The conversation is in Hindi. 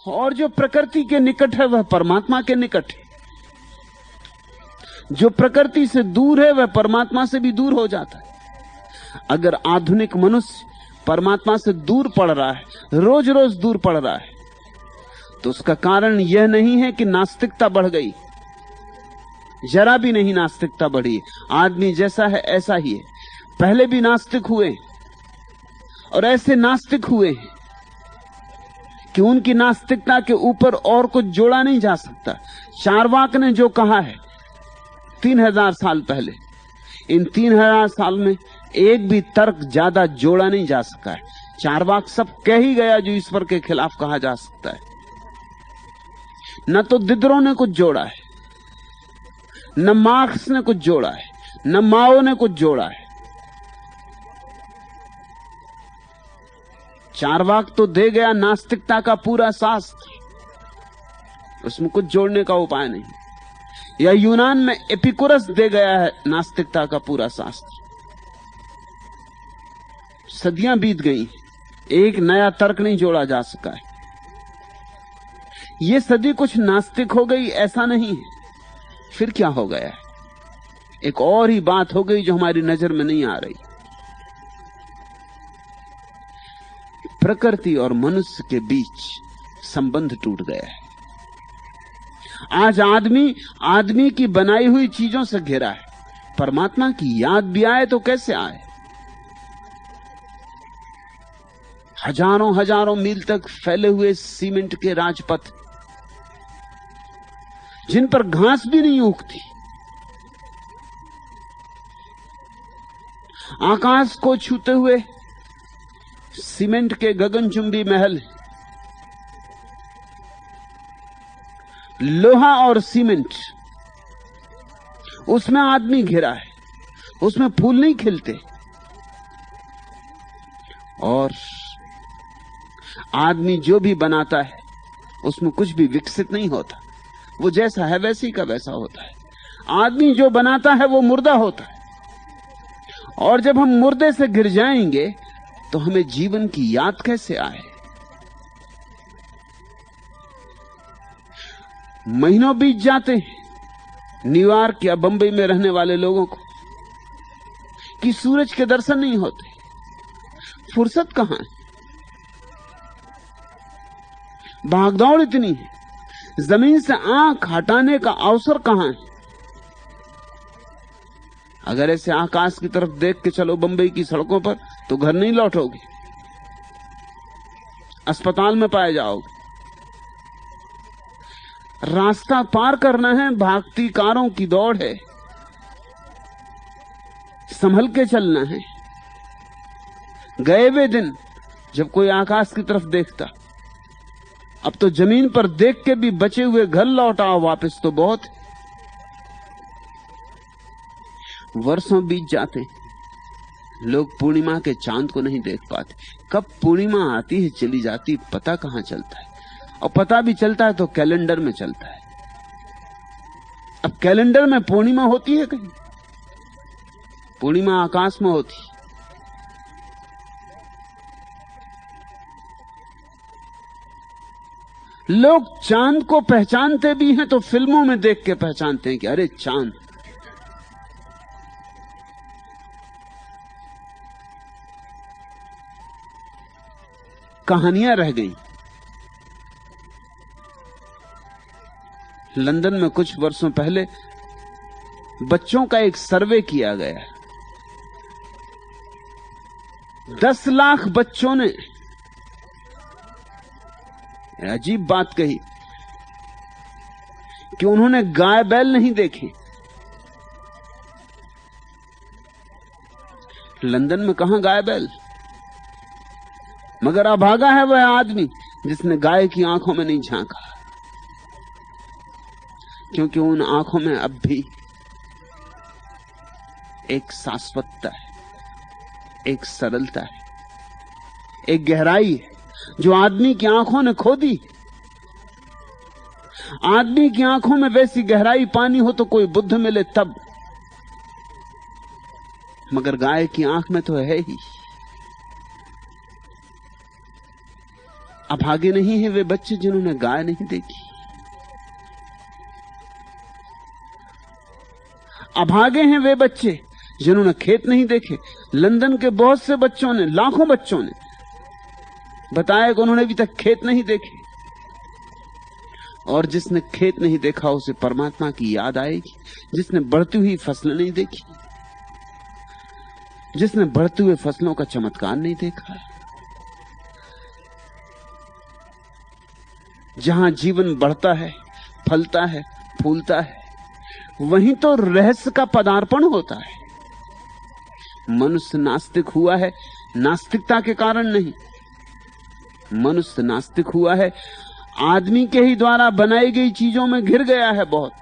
और जो प्रकृति के निकट है वह परमात्मा के निकट है। जो प्रकृति से दूर है वह परमात्मा से भी दूर हो जाता है। अगर आधुनिक मनुष्य परमात्मा से दूर पड़ रहा है, रोज रोज दूर पड़ रहा है, तो उसका कारण यह नहीं है कि नास्तिकता बढ़ गई। जरा भी नहीं नास्तिकता बढ़ी। आदमी जैसा है ऐसा ही है। पहले भी नास्तिक हुए और ऐसे नास्तिक हुए हैं कि उनकी नास्तिकता के ऊपर और कुछ जोड़ा नहीं जा सकता। चार्वाक ने जो कहा है 3000 साल पहले, इन 3000 साल में एक भी तर्क ज्यादा जोड़ा नहीं जा सका है। चार्वाक सब कह ही गया जो ईश्वर के खिलाफ कहा जा सकता है। न तो दिदरों ने कुछ जोड़ा है, न मार्क्स ने कुछ जोड़ा है, न माओ ने कुछ जोड़ा है। चार्वाक तो दे गया नास्तिकता का पूरा शास्त्र, उसमें कुछ जोड़ने का उपाय नहीं। या यूनान में एपिकुरस दे गया है नास्तिकता का पूरा शास्त्र। सदियां बीत गई, एक नया तर्क नहीं जोड़ा जा सका है। यह सदी कुछ नास्तिक हो गई ऐसा नहीं है। फिर क्या हो गया है? एक और ही बात हो गई जो हमारी नजर में नहीं आ रही। प्रकृति और मनुष्य के बीच संबंध टूट गया है। आज आदमी की बनाई हुई चीजों से घिरा है। परमात्मा की याद भी आए तो कैसे आए? हजारों हजारों मील तक फैले हुए सीमेंट के राजपथ, जिन पर घास भी नहीं उगती, आकाश को छूते हुए सीमेंट के गगनचुंबी महल, लोहा और सीमेंट, उसमें आदमी घिरा है। उसमें फूल नहीं खिलते। और आदमी जो भी बनाता है उसमें कुछ भी विकसित नहीं होता। वो जैसा है वैसे ही का वैसा होता है। आदमी जो बनाता है वो मुर्दा होता है। और जब हम मुर्दे से गिर जाएंगे तो हमें जीवन की याद कैसे आए? महीनों बीत जाते हैं न्यूयॉर्क या बंबई में रहने वाले लोगों को कि सूरज के दर्शन नहीं होते। फुर्सत कहां है? भागदौड़ इतनी है, जमीन से आंख हटाने का अवसर कहां है? अगर ऐसे आकाश की तरफ देख के चलो बंबई की सड़कों पर तो घर नहीं लौटोगे, अस्पताल में पाए जाओगे। रास्ता पार करना है, भागती कारों की दौड़ है, संभल के चलना है। गए वे दिन जब कोई आकाश की तरफ देखता। अब तो जमीन पर देख के भी बचे हुए घर लौटाओ वापस तो बहुत। वर्षों बीत जाते, लोग पूर्णिमा के चांद को नहीं देख पाते। कब पूर्णिमा आती है चली जाती पता कहां चलता है। और पता भी चलता है तो कैलेंडर में चलता है। अब कैलेंडर में पूर्णिमा होती है कहीं? पूर्णिमा आकाश में होती। लोग चांद को पहचानते भी हैं तो फिल्मों में देख के पहचानते हैं कि अरे चांद। कहानियां रह गई। लंदन में कुछ वर्षों पहले बच्चों का एक सर्वे किया गया। 10 लाख बच्चों ने अजीब बात कही कि उन्होंने गाय बैल नहीं देखे। लंदन में कहां गाय बैल? मगर अभागा है वह आदमी जिसने गाय की आंखों में नहीं झांका, क्योंकि उन आंखों में अब भी एक शाश्वतता है, एक सरलता है, एक गहराई है जो आदमी की आंखों ने खो दी। आदमी की आंखों में वैसी गहराई पानी हो तो कोई बुद्ध मिले तब, मगर गाय की आंख में तो है ही। अभागे नहीं है वे बच्चे जिन्होंने गाय नहीं देखी। अभागे हैं वे बच्चे जिन्होंने खेत नहीं देखे। लंदन के बहुत से बच्चों ने, लाखों बच्चों ने बताया कि उन्होंने अभी तक खेत नहीं देखे। और जिसने खेत नहीं देखा उसे परमात्मा की याद आएगी। जिसने बढ़ती हुई फसलें नहीं देखी, जिसने बढ़ते हुए फसलों का चमत्कार नहीं देखा, जहां जीवन बढ़ता है, फलता है, फूलता है, वहीं तो रहस्य का पदार्पण होता है। मनुष्य नास्तिक हुआ है नास्तिकता के कारण नहीं। मनुष्य नास्तिक हुआ है आदमी के ही द्वारा बनाई गई चीजों में घिर गया है बहुत।